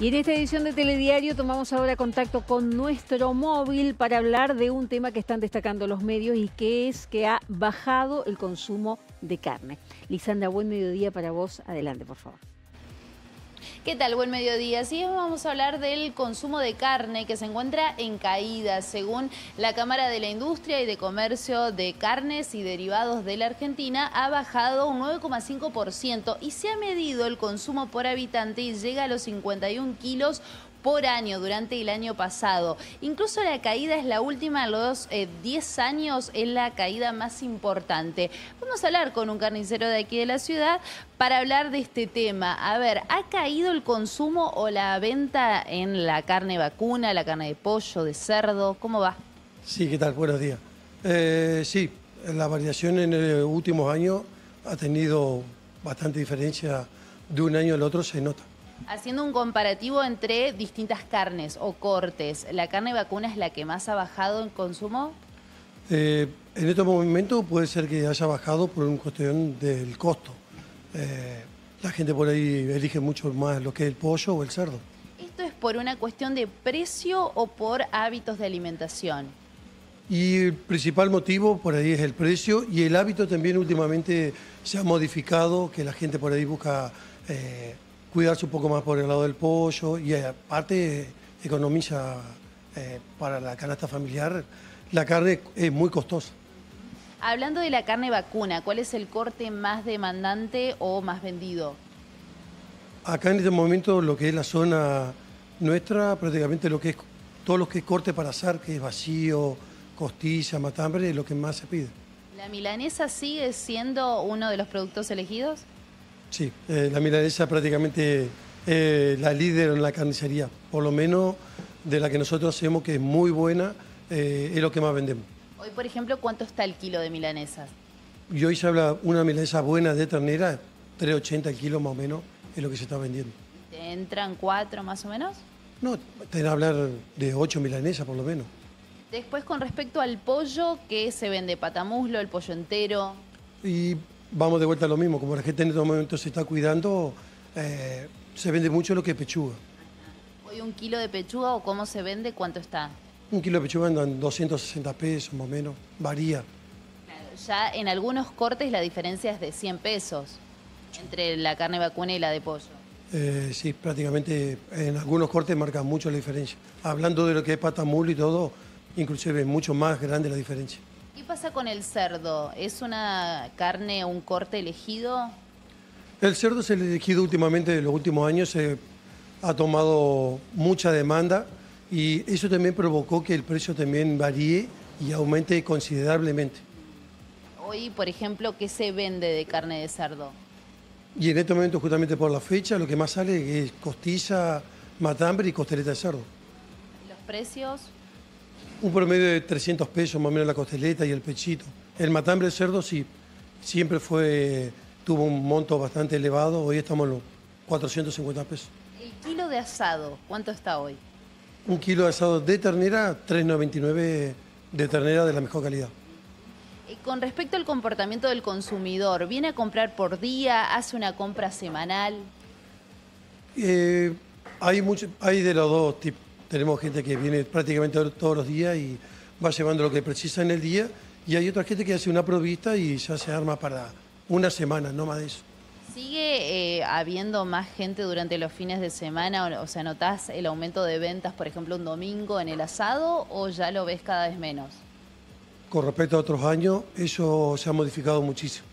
Y en esta edición de Telediario tomamos ahora contacto con nuestro móvil para hablar de un tema que están destacando los medios y que es que ha bajado el consumo de carne. Lisandra, buen mediodía para vos. Adelante, por favor. ¿Qué tal? Buen mediodía. Sí, vamos a hablar del consumo de carne que se encuentra en caída. Según la Cámara de la Industria y de Comercio de Carnes y Derivados de la Argentina, ha bajado un 9,5% y se ha medido el consumo por habitante y llega a los 51 kilos por año durante el año pasado. Incluso la caída es la última, a los 10 años es la caída más importante. Vamos a hablar con un carnicero de aquí de la ciudad para hablar de este tema. A ver, ¿ha caído el consumo o la venta en la carne vacuna, la carne de pollo, de cerdo? ¿Cómo va? Sí, ¿qué tal? Buenos días. Sí, la variación en los últimos años ha tenido bastante diferencia de un año al otro, se nota. Haciendo un comparativo entre distintas carnes o cortes, ¿la carne vacuna es la que más ha bajado en consumo? En estos momentos puede ser que haya bajado por una cuestión del costo. La gente por ahí elige mucho más lo que es el pollo o el cerdo. ¿Esto es por una cuestión de precio o por hábitos de alimentación? Y el principal motivo por ahí es el precio y el hábito también últimamente se ha modificado, que la gente por ahí busca cuidarse un poco más por el lado del pollo y aparte economiza para la canasta familiar. La carne es muy costosa. Hablando de la carne vacuna, ¿cuál es el corte más demandante o más vendido? Acá en este momento lo que es la zona nuestra, prácticamente lo que es todo lo que es corte para asar, que es vacío, costilla, matambre, es lo que más se pide. ¿La milanesa sigue siendo uno de los productos elegidos? Sí, la milanesa prácticamente la líder en la carnicería, por lo menos de la que nosotros hacemos, que es muy buena, es lo que más vendemos. Hoy, por ejemplo, ¿cuánto está el kilo de milanesas? Y hoy se habla una milanesa buena de ternera, 3,80 el kilo más o menos, es lo que se está vendiendo. ¿Te entran 4 más o menos? No, te van a hablar de 8 milanesas por lo menos. Después, con respecto al pollo, ¿qué se vende? ¿Patamuslo, el pollo entero? Y vamos de vuelta a lo mismo, como la gente en estos momentos se está cuidando, se vende mucho lo que es pechuga. ¿Hoy un kilo de pechuga o cómo se vende? ¿Cuánto está? Un kilo de pechuga andan 260 pesos más o menos, varía. Claro, ya en algunos cortes la diferencia es de 100 pesos entre la carne vacuna y la de pollo. Sí, prácticamente en algunos cortes marcan mucho la diferencia. Hablando de lo que es patamulo y todo, inclusive es mucho más grande la diferencia. ¿Qué pasa con el cerdo? ¿Es una carne o un corte elegido? El cerdo es el elegido últimamente, en los últimos años, ha tomado mucha demanda y eso también provocó que el precio también varíe y aumente considerablemente. Hoy, por ejemplo, ¿qué se vende de carne de cerdo? Y en este momento, justamente por la fecha, lo que más sale es costilla, matambre y costeleta de cerdo. ¿Los precios? Un promedio de 300 pesos más o menos la costeleta y el pechito. El matambre de cerdo sí, siempre tuvo un monto bastante elevado, hoy estamos en los 450 pesos. ¿El kilo de asado cuánto está hoy? Un kilo de asado de ternera, 3,99 de ternera de la mejor calidad. Con respecto al comportamiento del consumidor, ¿viene a comprar por día, hace una compra semanal? Hay de los dos tipos. Tenemos gente que viene prácticamente todos los días y va llevando lo que precisa en el día. Y hay otra gente que hace una provista y ya se arma para una semana, no más de eso. ¿Sigue habiendo más gente durante los fines de semana? O sea, ¿notás el aumento de ventas, por ejemplo, un domingo en el asado o ya lo ves cada vez menos? Con respecto a otros años, eso se ha modificado muchísimo.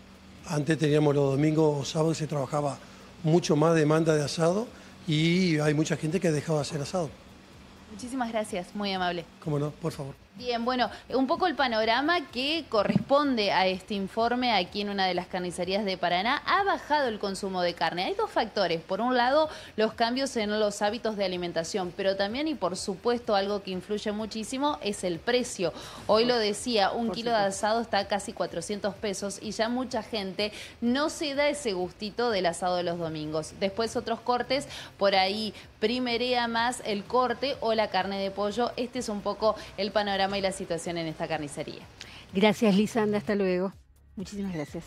Antes teníamos los domingos o sábados, se trabajaba mucho más demanda de asado y hay mucha gente que ha dejado de hacer asado. Muchísimas gracias, muy amable. ¿Cómo no? Por favor. Bien, bueno, un poco el panorama que corresponde a este informe aquí en una de las carnicerías de Paraná. Ha bajado el consumo de carne. Hay dos factores. Por un lado, los cambios en los hábitos de alimentación, pero también y por supuesto algo que influye muchísimo es el precio. Hoy lo decía, un kilo de asado está a casi 400 pesos y ya mucha gente no se da ese gustito del asado de los domingos. Después otros cortes, por ahí primerea más el corte o la carne de pollo. Este es un poco el panorama y la situación en esta carnicería. Gracias, Lisandra. Hasta luego. Muchísimas gracias.